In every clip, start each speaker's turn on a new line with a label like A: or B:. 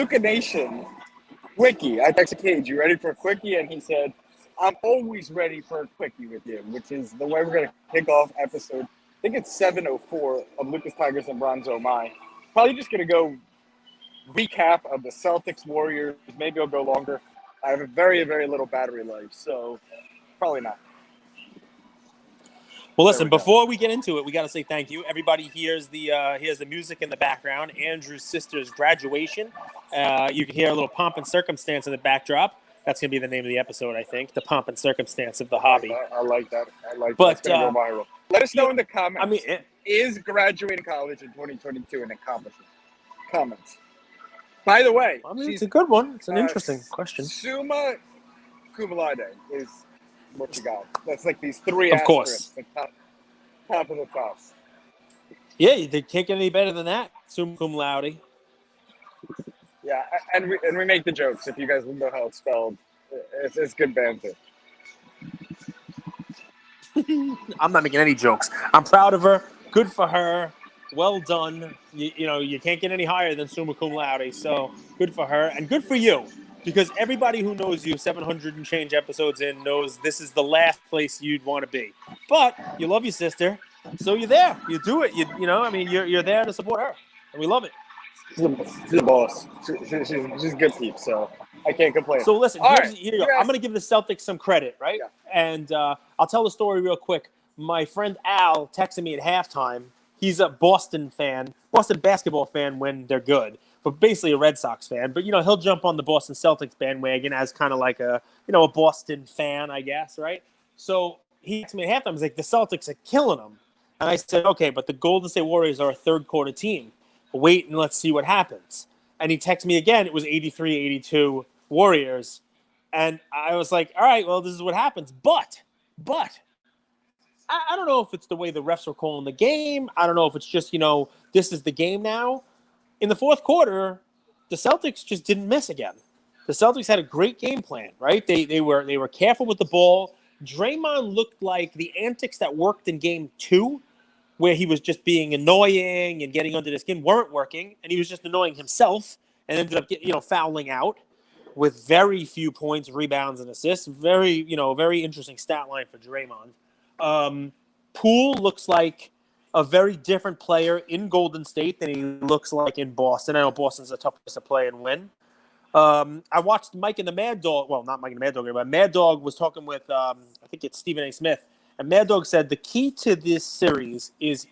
A: Luca Nation quickie. I texted Cage, you ready for a quickie? And he said, I'm always ready for a quickie with you, which is the way we're going to kick off episode. I think it's 704 of Lucas Tigers and Bronzo My. Probably just going to go recap of the Celtics Warriors. Maybe I'll go longer. I have a very, very little battery life, so probably not.
B: Well, listen, before we get into it, we got to say thank you. Everybody hears the music in the background, Andrew's sister's graduation. You can hear a little pomp and circumstance in the backdrop. That's going to be the name of the episode, I think, the pomp and circumstance of the hobby.
A: I like that.
B: But,
A: that's going to go viral. Let us know in the comments. Is graduating college in 2022 an accomplishment? Comments. By the way,
B: it's a good one. It's an interesting question.
A: Summa cum laude is what you got. That's like these three
B: of course.
A: The top of the tops.
B: Yeah, they can't get any better than that. Summa cum laude.
A: Yeah, and we make the jokes. If you guys know how it's spelled, it's good banter.
B: I'm not making any jokes. I'm proud of her. Good for her. Well done. You can't get any higher than summa cum laude. So good for her and good for you, because everybody who knows you 700 and change episodes in knows this is the last place you'd want to be. But you love your sister, so you're there. You do it. You're there to support her, and we love it.
A: She's a boss. She's good peeps, so I can't complain.
B: So listen, here you go. I'm going to give the Celtics some credit, right? Yeah. And I'll tell the story real quick. My friend Al texted me at halftime. He's a Boston basketball fan when they're good, but basically a Red Sox fan. But, he'll jump on the Boston Celtics bandwagon as kind of like a Boston fan, I guess, right? So he texted me at halftime. He's like, the Celtics are killing them. And I said, okay, but the Golden State Warriors are a third-quarter team. Wait and let's see what happens. And he texted me again. It was 83-82 Warriors. And I was like, all right, well, this is what happens. But I don't know if it's the way the refs are calling the game. I don't know if it's just, this is the game now. In the fourth quarter, the Celtics just didn't miss again. The Celtics had a great game plan, right? They were careful with the ball. Draymond looked like the antics that worked in game 2, where he was just being annoying and getting under the skin, weren't working, and he was just annoying himself and ended up fouling out with very few points, rebounds, and assists. Very interesting stat line for Draymond. Poole looks like a very different player in Golden State than he looks like in Boston. I know Boston's a tough place to play and win. I watched Mike and the Mad Dog. Well, not Mike and the Mad Dog, but Mad Dog was talking with, I think it's Stephen A. Smith. And Mad Dog said the key to this series is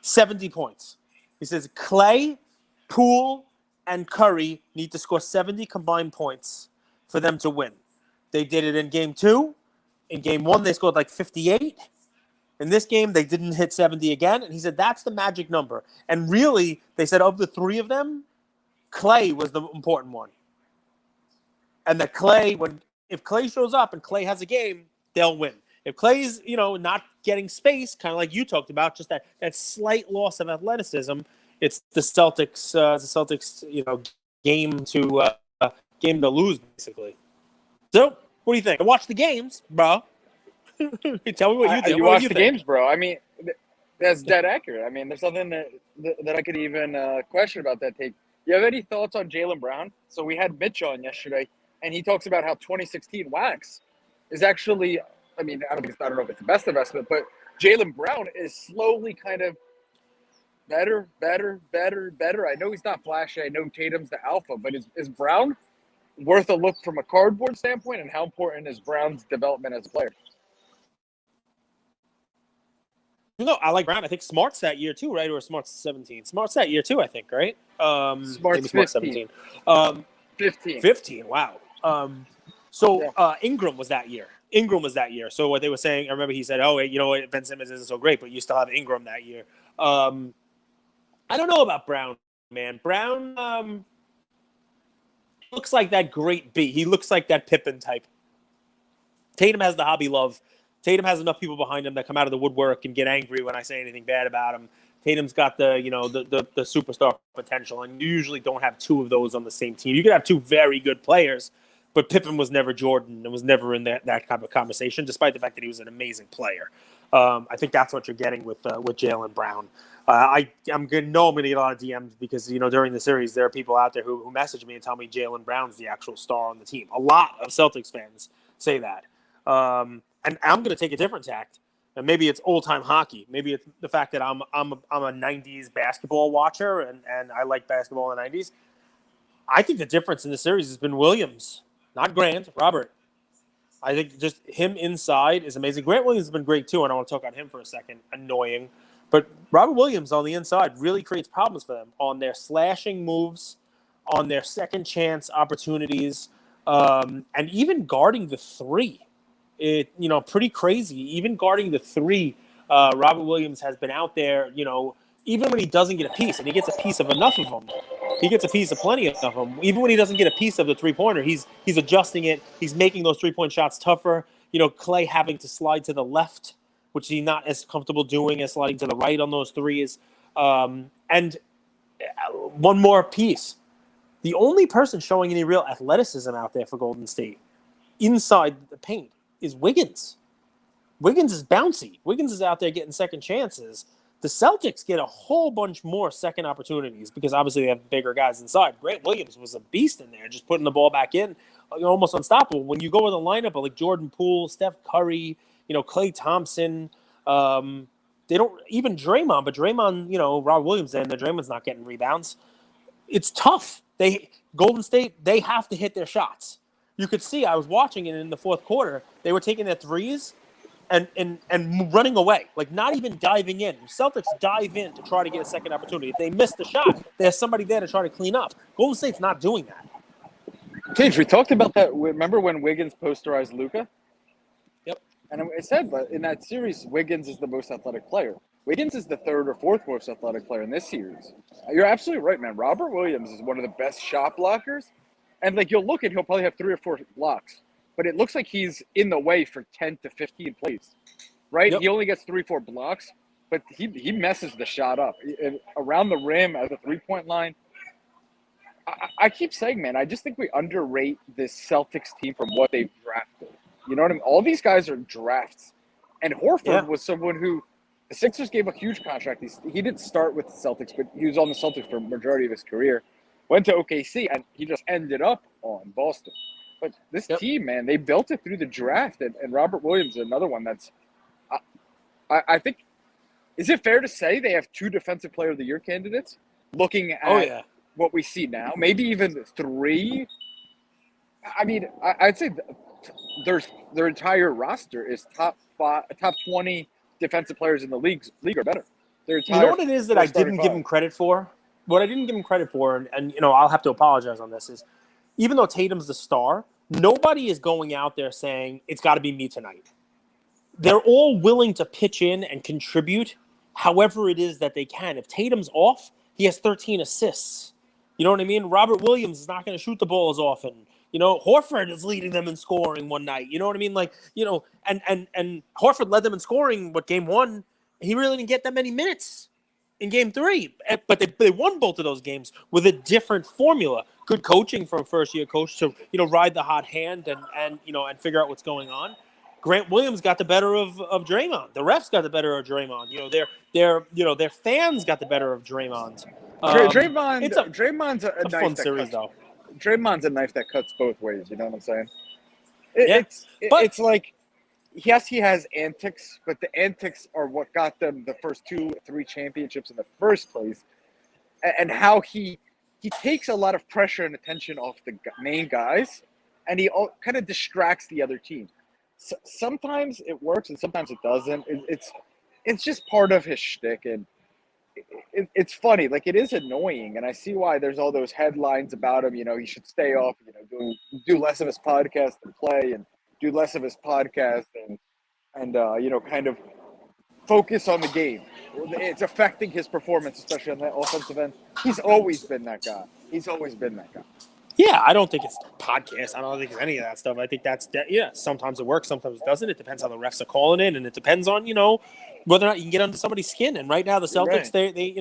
B: 70 points. He says Clay, Poole, and Curry need to score 70 combined points for them to win. They did it in game 2. In game 1, they scored like 58. In this game, they didn't hit 70 again. And he said that's the magic number. And really, they said of the 3 of them, Clay was the important one. And that Clay, if Clay shows up and Clay has a game, they'll win. If Clay's, not getting space, kind of like you talked about, just that slight loss of athleticism, it's the Celtics, game to lose, basically. So, what do you think? I watch the games, bro. Tell me what you think.
A: You watch the games, bro. I mean, that's dead accurate. I mean, there's nothing that I could even question about that take. You have any thoughts on Jaylen Brown? So we had Mitch on yesterday, and he talks about how 2016 Wax is actually – I mean, I don't know if it's the best investment, but Jaylen Brown is slowly kind of better. I know he's not flashy. I know Tatum's the alpha, but is Brown worth a look from a cardboard standpoint, and how important is Brown's development as a player?
B: I like Brown. I think Smart's that year too, right? Or Smart's 17. Smart's that year too, I think, right?
A: Smart's
B: 17. 15. Wow. Ingram was that year. So what they were saying, I remember he said, Ben Simmons isn't so great, but you still have Ingram that year. I don't know about Brown, man. Brown looks like that great B. He looks like that Pippen type. Tatum has the hobby love. Tatum has enough people behind him that come out of the woodwork and get angry when I say anything bad about him. Tatum's got the superstar potential, and you usually don't have 2 of those on the same team. You could have 2 very good players, but Pippen was never Jordan and was never in that kind of conversation, despite the fact that he was an amazing player. I think that's what you're getting with Jaylen Brown. I'm going to get a lot of DMs because, during the series, there are people out there who message me and tell me Jaylen Brown's the actual star on the team. A lot of Celtics fans say that. And I'm going to take a different tact. And maybe it's old-time hockey. Maybe it's the fact that I'm a 90s basketball watcher and I like basketball in the 90s. I think the difference in the series has been Williams, not Grant, Robert. I think just him inside is amazing. Grant Williams has been great too, and I want to talk on him for a second. Annoying. But Robert Williams on the inside really creates problems for them on their slashing moves, on their second chance opportunities, and even guarding the three. Pretty crazy. Even guarding the three, Robert Williams has been out there, even when he doesn't get a piece, and he gets a piece of enough of them. He gets a piece of plenty of them. Even when he doesn't get a piece of the three-pointer, he's adjusting it. He's making those three-point shots tougher. Clay having to slide to the left, which he's not as comfortable doing as sliding to the right on those threes. And one more piece. The only person showing any real athleticism out there for Golden State inside the paint is Wiggins. Wiggins is bouncy. Wiggins is out there getting second chances. The Celtics get a whole bunch more second opportunities because obviously they have bigger guys inside. Grant Williams was a beast in there, just putting the ball back in, almost unstoppable. When you go with a lineup of like Jordan Poole, Steph Curry, Klay Thompson, they don't even Draymond, but Draymond, Rob Williams, and Draymond's not getting rebounds. It's tough. Golden State, they have to hit their shots. You could see, I was watching it in the fourth quarter, they were taking their threes and running away, like not even diving in. Celtics dive in to try to get a second opportunity. If they miss the shot, there's somebody there to try to clean up. Golden State's not doing that.
A: Cage, we talked about that. Remember when Wiggins posterized Luka?
B: Yep.
A: And I said, but in that series, Wiggins is the most athletic player. Wiggins is the third or fourth most athletic player in this series. You're absolutely right, man. Robert Williams is one of the best shot blockers. And you'll look and he'll probably have 3 or 4 blocks. But it looks like he's in the way for 10 to 15 plays, right?
B: Yep.
A: He only gets 3-4 blocks, but he messes the shot up. Around the rim at the three-point line. I keep saying, man, I just think we underrate this Celtics team from what they've drafted. You know what I mean? All these guys are drafts. And Horford was someone who the Sixers gave a huge contract. He didn't start with the Celtics, but he was on the Celtics for the majority of his career. Went to OKC, and he just ended up on Boston. But this team, man, they built it through the draft. And Robert Williams is another one that's I think – is it fair to say they have 2 Defensive Player of the Year candidates looking at what we see now? Maybe even 3? I mean, I'd say their entire roster is top 20 defensive players in the league or better. You
B: know what it is that I didn't give him credit for? What I didn't give him credit for, and I'll have to apologize on this, is even though Tatum's the star, nobody is going out there saying, it's got to be me tonight. They're all willing to pitch in and contribute however it is that they can. If Tatum's off, he has 13 assists. You know what I mean? Robert Williams is not going to shoot the ball as often. Horford is leading them in scoring one night. You know what I mean? And Horford led them in scoring, game 1, he really didn't get that many minutes in game 3. But they won both of those games with a different formula. Good coaching from a first-year coach to, ride the hot hand and figure out what's going on. Grant Williams got the better of Draymond. The refs got the better of Draymond. Their fans got the better of Draymond.
A: Draymond's a knife
B: fun
A: that
B: series,
A: cuts,
B: though.
A: Draymond's a knife that cuts both ways. You know what I'm saying? It's like, yes, he has antics, but the antics are what got them the first 2-3 championships in the first place, and how he takes a lot of pressure and attention off the main guys, and he kind of distracts the other team. So sometimes it works and sometimes it doesn't. It's just part of his shtick, and it's funny. It is annoying, and I see why there's all those headlines about him. He should stay off. Do less of his podcast and play, and do less of his podcast and kind of focus on the game. It's affecting his performance, especially on the offensive end. He's always been that guy. Yeah,
B: I don't think it's podcast. I don't think it's any of that stuff. I think that's sometimes it works, sometimes it doesn't. It depends how the refs are calling it, and it depends on whether or not you can get under somebody's skin. And right now, the Celtics, they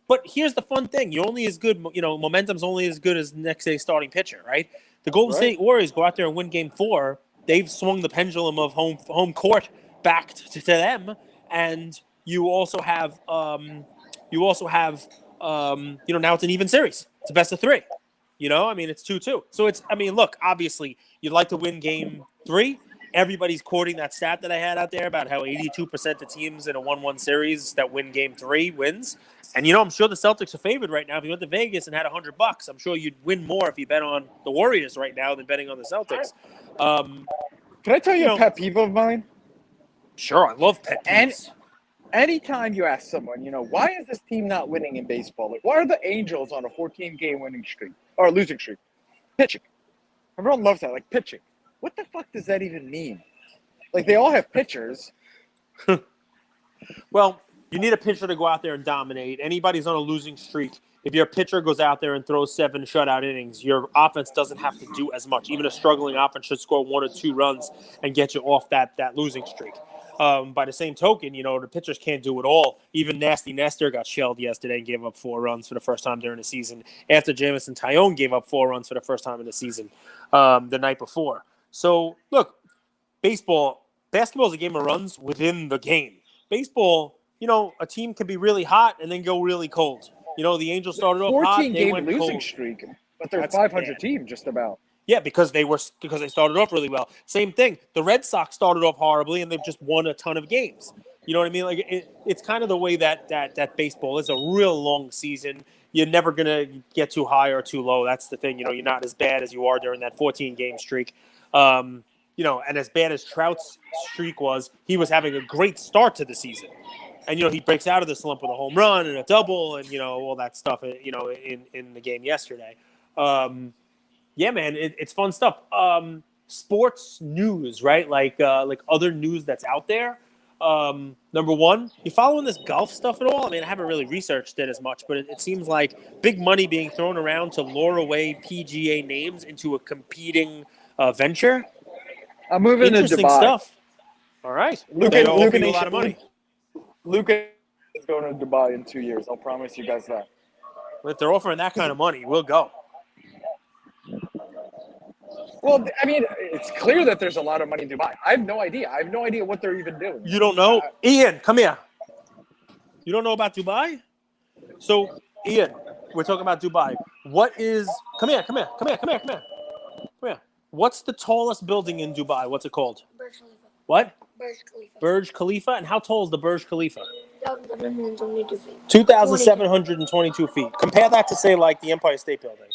B: But here's the fun thing: you're only as good. Momentum's only as good as the next day's starting pitcher, right? The Golden State Warriors go out there and win Game 4. They've swung the pendulum of home court back to them, and you also have you also have, now it's an even series. It's a best of 3. It's 2-2. So look, obviously, you'd like to win game 3. Everybody's quoting that stat that I had out there about how 82% of teams in a 1-1 series that win game 3 wins. And, I'm sure the Celtics are favored right now. If you went to Vegas and had $100, I'm sure you'd win more if you bet on the Warriors right now than betting on the Celtics.
A: Can I tell you a pet peeve of mine?
B: Sure, I love pet peeves.
A: Anytime you ask someone, why is this team not winning in baseball? Like, why are the Angels on a 14-game winning streak or losing streak? Pitching. Everyone loves that, like pitching. What the fuck does that even mean? Like, they all have pitchers.
B: Well, you need a pitcher to go out there and dominate. Anybody's on a losing streak. If your pitcher goes out there and throws 7 shutout innings, your offense doesn't have to do as much. Even a struggling offense should score 1 or 2 runs and get you off that losing streak. By the same token, the pitchers can't do it all. Even Nasty Nestor got shelled yesterday and gave up 4 runs for the first time during the season after Jamison Tyone gave up 4 runs for the first time in the season the night before. So, look, basketball is a game of runs within the game. Baseball, a team can be really hot and then go really cold. The Angels started off hot, they went cold. 14-game
A: losing streak, but they're a 500 team just about.
B: Yeah, because they started off really well. Same thing. The Red Sox started off horribly, and they've just won a ton of games. You know what I mean? Like it's kind of the way that baseball is. A real long season. You're never gonna get too high or too low. That's the thing. You're not as bad as you are during that 14-game streak. And as bad as Trout's streak was, he was having a great start to the season. And he breaks out of the slump with a home run and a double, and all that stuff. In the game yesterday. Yeah, man, it's fun stuff. Sports news, right? Like other news that's out there. Number one, you following this golf stuff at all? I mean, I haven't really researched it as much, but it seems like big money being thrown around to lure away PGA names into a competing venture.
A: I'm moving to Dubai.
B: Interesting stuff. All right.
A: Luke
B: a lot of money.
A: Luka is going to Dubai in 2 years. I'll promise you guys that.
B: If they're offering that kind of money, we'll go.
A: Well, I mean, it's clear that there's a lot of money in Dubai. I have no idea. I have no idea what they're even doing.
B: You don't know? Ian, come here. You don't know about Dubai? So, Ian, we're talking about Dubai. Come here. What's the tallest building in Dubai? What's it called?
C: Burj Khalifa.
B: What?
C: Burj Khalifa.
B: Burj Khalifa? And how tall is the Burj Khalifa?
C: 2,722 feet.
B: 2,722 feet. Compare that to, say, like the Empire State Building.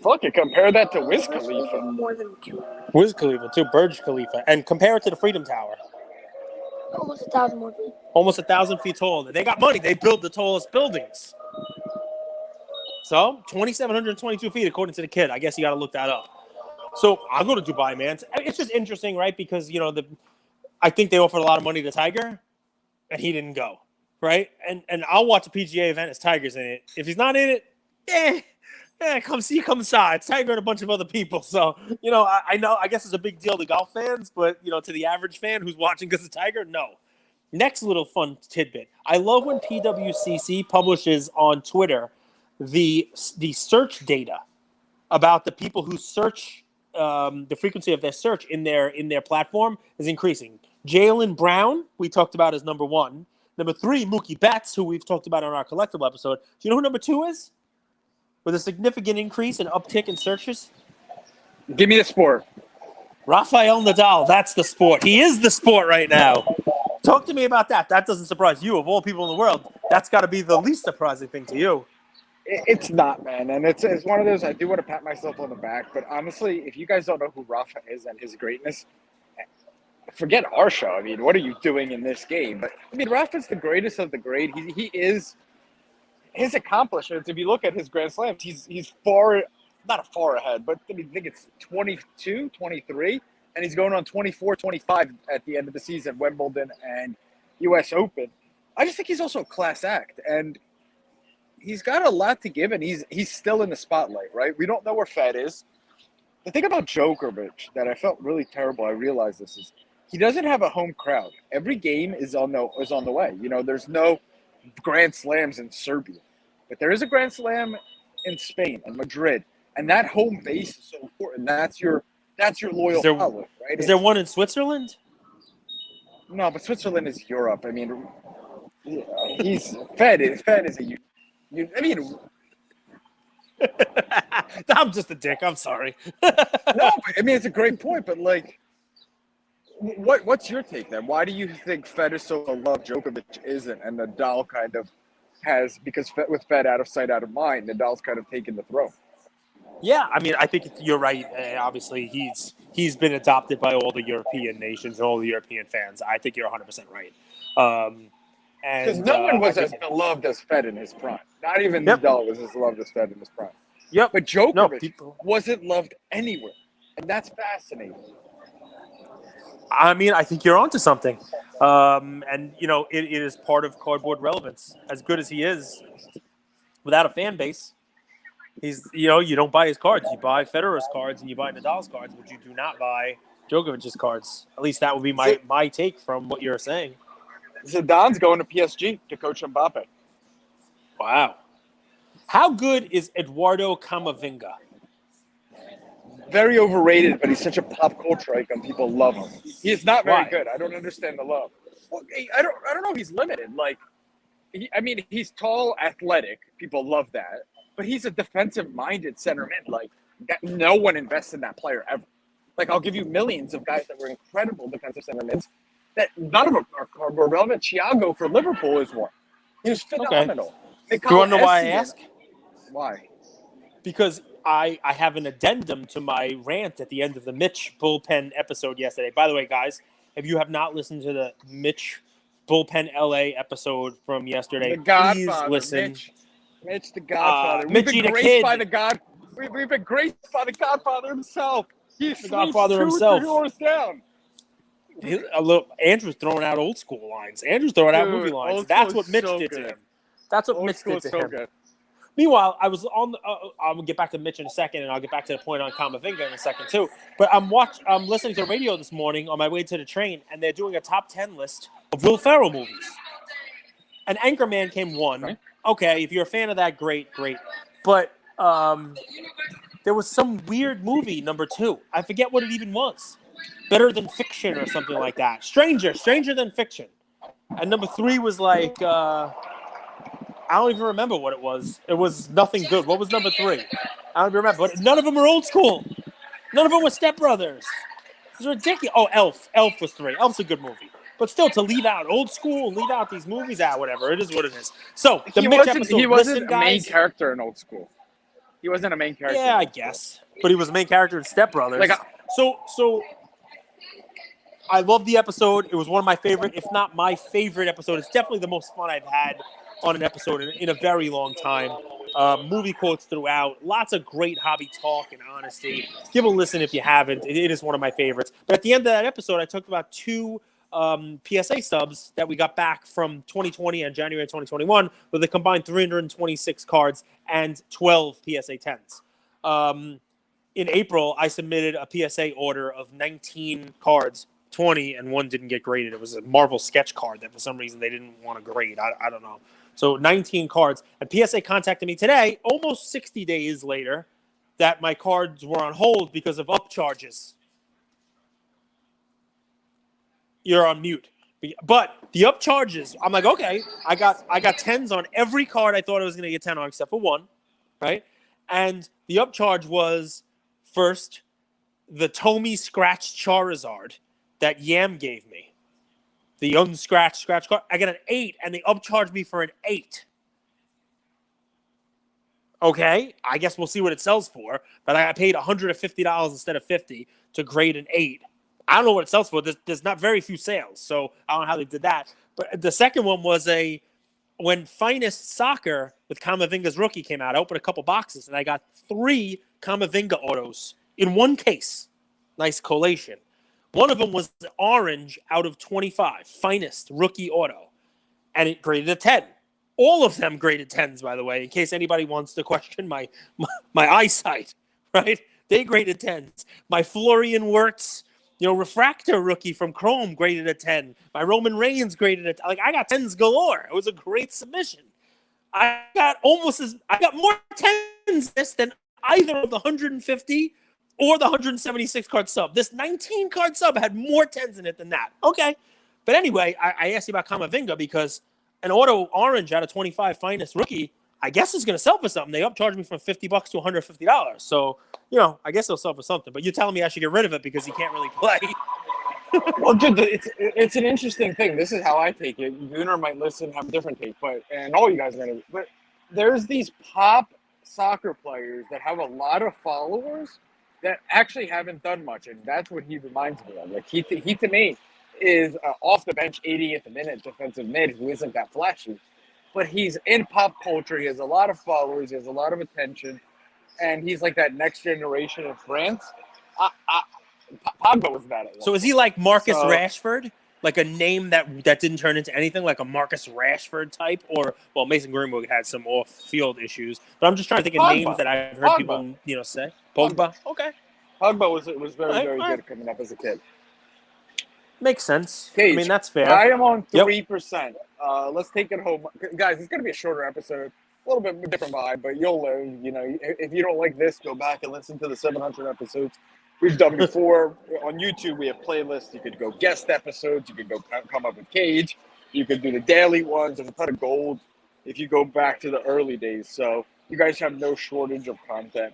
A: Fuck it, compare that to Wiz Khalifa.
C: More than 2.
B: Wiz Khalifa, too. Burj Khalifa. And compare it to the Freedom Tower.
C: Almost 1,000 more feet.
B: Almost 1,000 feet tall. They got money. They built the tallest buildings. So, 2,722 feet, according to the kid. I guess you got to look that up. So, I'll go to Dubai, man. It's just interesting, right? Because, I think they offered a lot of money to Tiger, and he didn't go, right? And I'll watch a PGA event as Tiger's in it. If he's not in it, come inside. It's Tiger and a bunch of other people. So, I guess it's a big deal to golf fans, but, to the average fan who's watching because of Tiger, no. Next little fun tidbit. I love when PWCC publishes on Twitter the search data about the people who search, the frequency of their search in their platform is increasing. Jaylen Brown, we talked about as number 1. Number 3, Mookie Betts, who we've talked about on our collectible episode. Do you know who number 2 is? With a significant increase and uptick in searches?
A: Give me the sport.
B: Rafael Nadal, that's the sport. He is the sport right now. Talk to me about that. That doesn't surprise you. Of all people in the world, that's got to be the least surprising thing to you.
A: It's not, man. And it's one of those, I do want to pat myself on the back. But honestly, if you guys don't know who Rafa is and his greatness, forget our show. I mean, what are you doing in this game? But, I mean, Rafa's the greatest of the great. He is – his accomplishments, if you look at his Grand Slams, he's far – not far ahead, but I think it's 22, 23, and he's going on 24, 25 at the end of the season, Wimbledon and U.S. Open. I just think he's also a class act, and he's got a lot to give, and he's still in the spotlight, right? We don't know where Fed is. The thing about Djokovic that I felt really terrible, I realized this, is he doesn't have a home crowd. Every game is on the way. There's no Grand Slams in Serbia, but there is a Grand Slam in Spain and Madrid. And that home base is so important. That's your loyal following, right?
B: Is there one in Switzerland?
A: No, but Switzerland is Europe. I mean, he's Fed is a I mean,
B: I'm just a dick. I'm sorry.
A: no, but, I mean it's a great point, but like, what's your take then? Why do you think Fed is so loved, Djokovic isn't, and Nadal kind of has, because with Fed out of sight, out of mind, Nadal's kind of taken the throne.
B: Yeah, I mean, I think you're right. Obviously, he's been adopted by all the European nations and all the European fans. I think you're 100% right.
A: Because no one was as beloved as Fed in his prime. Not even Nadal was as loved as Fed in his prime.
B: Yep.
A: But Djokovic wasn't loved anywhere, and that's fascinating.
B: I mean, I think you're onto something. And, it is part of cardboard relevance. As good as he is, without a fan base, you don't buy his cards. You buy Federer's cards and you buy Nadal's cards, but you do not buy Djokovic's cards. At least that would be my take from what you're saying.
A: Zidane's going to PSG to coach Mbappe.
B: Wow. How good is Eduardo Camavinga?
A: Very overrated, but he's such a pop culture icon. People love him. He is not very good. I don't understand the love. Well, I don't know if he's limited. Like, he's tall, athletic. People love that. But he's a defensive-minded center mid. Like, no one invests in that player ever. Like, I'll give you millions of guys that were incredible defensive center mids that none of them are relevant. Thiago for Liverpool is one. He was phenomenal.
B: Okay. Do you want to know why I ask?
A: Why?
B: Because I have an addendum to my rant at the end of the Mitch bullpen episode yesterday. By the way, guys, if you have not listened to the Mitch bullpen LA episode from yesterday, please listen.
A: Mitch the Godfather.
B: We've been graced by
A: the God. We've been graced by the Godfather himself. He's
B: the Godfather himself.
A: 2 doors down.
B: Andrew's throwing out old school lines. Andrew's throwing out movie lines. That's what Mitch did to him. That's what Mitch did to him. Good. Meanwhile, I was on. I'll get back to Mitch in a second, and I'll get back to the point on Camavinga in a second too. But I'm listening to the radio this morning on my way to the train, and they're doing a top 10 list of Will Ferrell movies. And Anchorman came one. Right. Okay, if you're a fan of that, great. But there was some weird movie, number 2. I forget what it even was. Better Than Fiction or something like that. Stranger Than Fiction. And number 3 was like, I don't even remember what it was. It was nothing good. What was number 3? I don't even remember. But none of them are old school. None of them were Step Brothers. It was ridiculous. Oh, Elf. Elf was 3. Elf's a good movie. But still, to leave out old school, leave out these movies, whatever. It is what it is. So,
A: he wasn't a main character in Old School. He wasn't a main character.
B: Yeah, I guess. But he was a main character in Step Brothers. So I love the episode. It was one of my favorite, if not my favorite episode. It's definitely the most fun I've had on an episode in a very long time. Movie quotes throughout. Lots of great hobby talk and honesty. Give a listen if you haven't. It is one of my favorites. But at the end of that episode, I talked about 2 PSA stubs that we got back from 2020 and January 2021 with a combined 326 cards and 12 PSA 10s. In April, I submitted a PSA order of 19 cards, 20, and 1 didn't get graded. It was a Marvel sketch card that for some reason they didn't want to grade. I don't know. So 19 cards. And PSA contacted me today, almost 60 days later, that my cards were on hold because of upcharges. You're on mute. But the upcharges, I'm like, okay, I got 10s on every card I thought I was going to get 10 on except for 1, right? And the upcharge was first the Tomy Scratch Charizard that Yam gave me. The unscratched scratch card. I got an 8, and they upcharged me for an 8. Okay, I guess we'll see what it sells for. But I paid $150 instead of $50 to grade an 8. I don't know what it sells for. There's not very few sales, so I don't know how they did that. But the second one was when Finest Soccer with Camavinga's rookie came out, I opened a couple boxes, and I got 3 Camavinga autos in one case. Nice collation. One of them was orange out of 25, Finest rookie auto, and it graded a 10. All of them graded 10s, by the way, in case anybody wants to question my eyesight, right? They graded 10s. My Florian Wirtz, refractor rookie from Chrome graded a 10. My Roman Reigns graded a 10. I got 10s galore. It was a great submission. I got more 10s than either of the 150 or the 176 card sub. This 19 card sub had more 10s in it than that. Okay. But anyway, I asked you about Camavinga because an auto orange out of 25 finest rookie, I guess is going to sell for something. They upcharged me from $50 to $150. So, I guess they'll sell for something. But you're telling me I should get rid of it because he can't really play.
A: Well, dude, it's an interesting thing. This is how I take it. Gunnar might listen, have a different take, and all you guys are gonna. But there's these pop soccer players that have a lot of followers that actually haven't done much, and that's what he reminds me of. Like he to me is off the bench, 80th minute defensive mid who isn't that flashy, but he's in pop culture. He has a lot of followers. He has a lot of attention, and he's like that next generation of France. Pogba was that.
B: So is he like Marcus Rashford? Like a name that didn't turn into anything, like a Marcus Rashford type? Or, well, Mason Greenwood had some off-field issues. But I'm just trying to think of names that I've heard people, say. Pogba? Okay.
A: Pogba was very good coming up as a kid.
B: Makes sense.
A: Cage,
B: I mean, that's fair.
A: I am on 3%. Let's take it home. Guys, it's going to be a shorter episode. A little bit different vibe, but you'll live. If you don't like this, go back and listen to the 700 episodes we've done before. On YouTube, we have playlists. You could go guest episodes. You could go come up with Cage. You could do the daily ones. There's a ton of gold if you go back to the early days. So you guys have no shortage of content.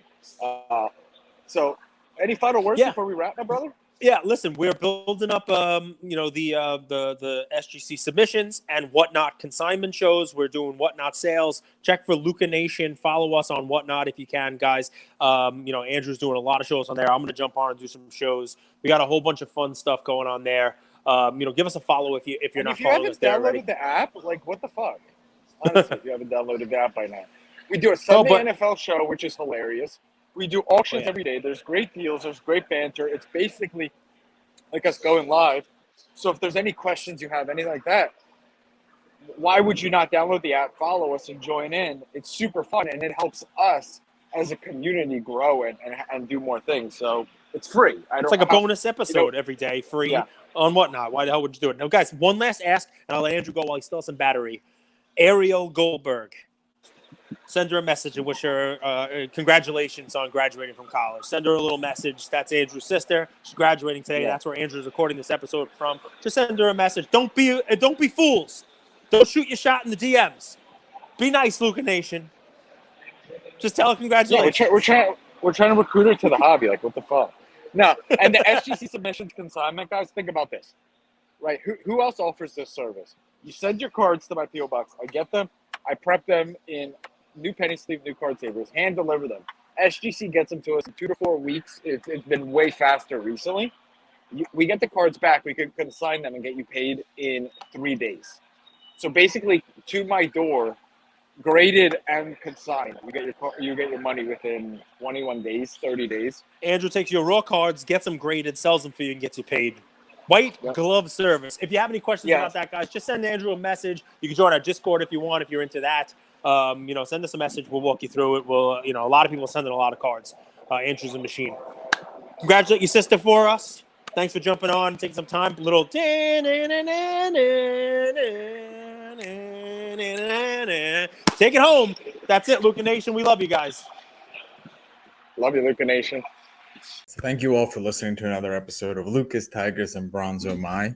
A: So any final words before we wrap, my brother?
B: Yeah, listen, we're building up, the SGC submissions and Whatnot consignment shows. We're doing Whatnot sales. Check for Luca Nation. Follow us on Whatnot if you can, guys. Andrew's doing a lot of shows on there. I'm going to jump on and do some shows. We got a whole bunch of fun stuff going on there. Give us a follow if you're not following us there already.
A: If you haven't downloaded the app, like what the fuck? Honestly, if you haven't downloaded the app by now. We do a Sunday NFL show, which is hilarious. We do auctions every day. There's great deals. There's great banter. It's basically like us going live. So if there's any questions you have, anything like that, why would you not download the app, follow us, and join in? It's super fun, and it helps us as a community grow and do more things. So it's free.
B: It's like a bonus episode every day, free on Whatnot. Why the hell would you do it? Now, guys, one last ask, and I'll let Andrew go while he still has some battery. Ariel Goldberg. Send her a message and wish her congratulations on graduating from college. Send her a little message. That's Andrew's sister. She's graduating today. Yeah. That's where Andrew's recording this episode from. Just send her a message. Don't be fools. Don't shoot your shot in the DMs. Be nice, Luca Nation. Just tell her congratulations.
A: Yeah, we're trying to recruit her to the hobby. Like, what the fuck? No, and the SGC submissions consignment, guys, think about this. Right? Who else offers this service? You send your cards to my P.O. Box. I get them. I prep them in new penny sleeve, new card savers, hand deliver them. SGC gets them to us in 2 to 4 weeks. It's been way faster recently. We get the cards back. We can consign them and get you paid in 3 days. So basically, to my door, graded and consigned. You get your money within 21 days, 30 days.
B: Andrew takes your raw cards, gets them graded, sells them for you, and gets you paid. White glove service. If you have any questions about that, guys, just send Andrew a message. You can join our Discord if you want, if you're into that. Send us a message. We'll walk you through it. We'll, a lot of people send in a lot of cards. Andrew's a machine. Congratulate your sister for us. Thanks for jumping on, taking some time. Take it home. That's it, Luca Nation. We love you guys.
A: Love you, Luca Nation.
D: So thank you all for listening to another episode of Lucas, Tigers, and Bronzo Mai.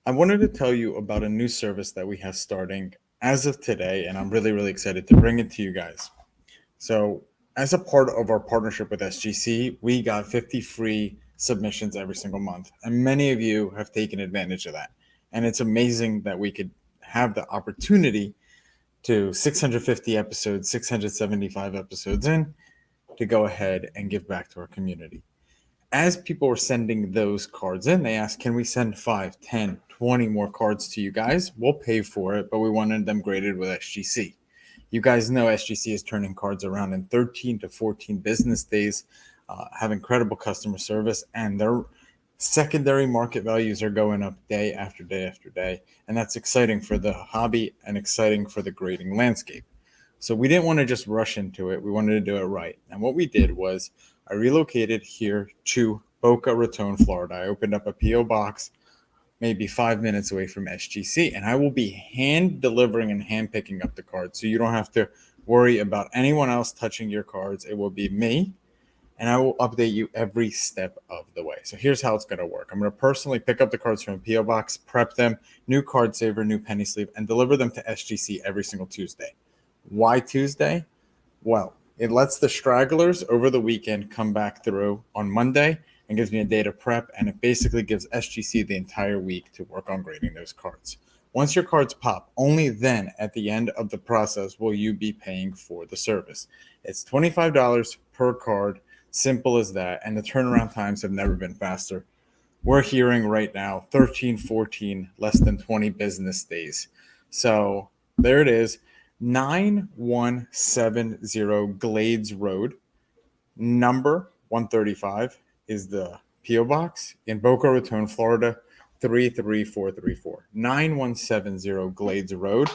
D: I wanted to tell you about a new service that we have starting as of today, and I'm really, really excited to bring it to you guys. So as a part of our partnership with SGC, we got 50 free submissions every single month, and many of you have taken advantage of that. And it's amazing that we could have the opportunity to 650 episodes, 675 episodes in, to go ahead and give back to our community. As people were sending those cards in, they asked, can we send 5, 10, 20 more cards to you guys? We'll pay for it, but we wanted them graded with SGC. You guys know SGC is turning cards around in 13 to 14 business days, have incredible customer service, and their secondary market values are going up day after day after day. And that's exciting for the hobby and exciting for the grading landscape. So we didn't want to just rush into it. We wanted to do it right. And what we did was I relocated here to Boca Raton, Florida. I opened up a P.O. box maybe 5 minutes away from SGC, and I will be hand delivering and hand picking up the cards. So you don't have to worry about anyone else touching your cards. It will be me and I will update you every step of the way. So here's how it's going to work. I'm going to personally pick up the cards from a PO box, prep them, new card saver, new penny sleeve, and deliver them to SGC every single Tuesday. Why Tuesday? Well, it lets the stragglers over the weekend come back through on Monday and gives me a day to prep, and it basically gives SGC the entire week to work on grading those cards. Once your cards pop, only then at the end of the process will you be paying for the service. It's $25 per card, simple as that, and the turnaround times have never been faster. We're hearing right now 13, 14, less than 20 business days. So there it is, 9170 Glades Road, number 135 is the P.O. Box in Boca Raton, Florida, 33434. 9170 Glades Road,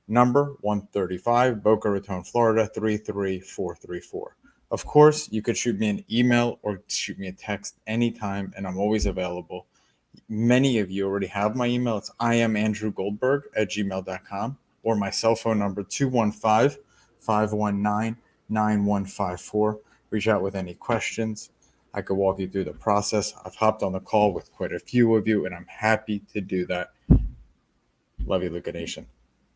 D: number 135, Boca Raton, Florida, 33434. Of course, you could shoot me an email or shoot me a text anytime, and I'm always available. Many of you already have my email. It's iamandrewgoldberg@gmail.com, or my cell phone number, 215-519-9154. Reach out with any questions. I could walk you through the process. I've hopped on the call with quite a few of you, and I'm happy to do that. Love you, Luca Nation.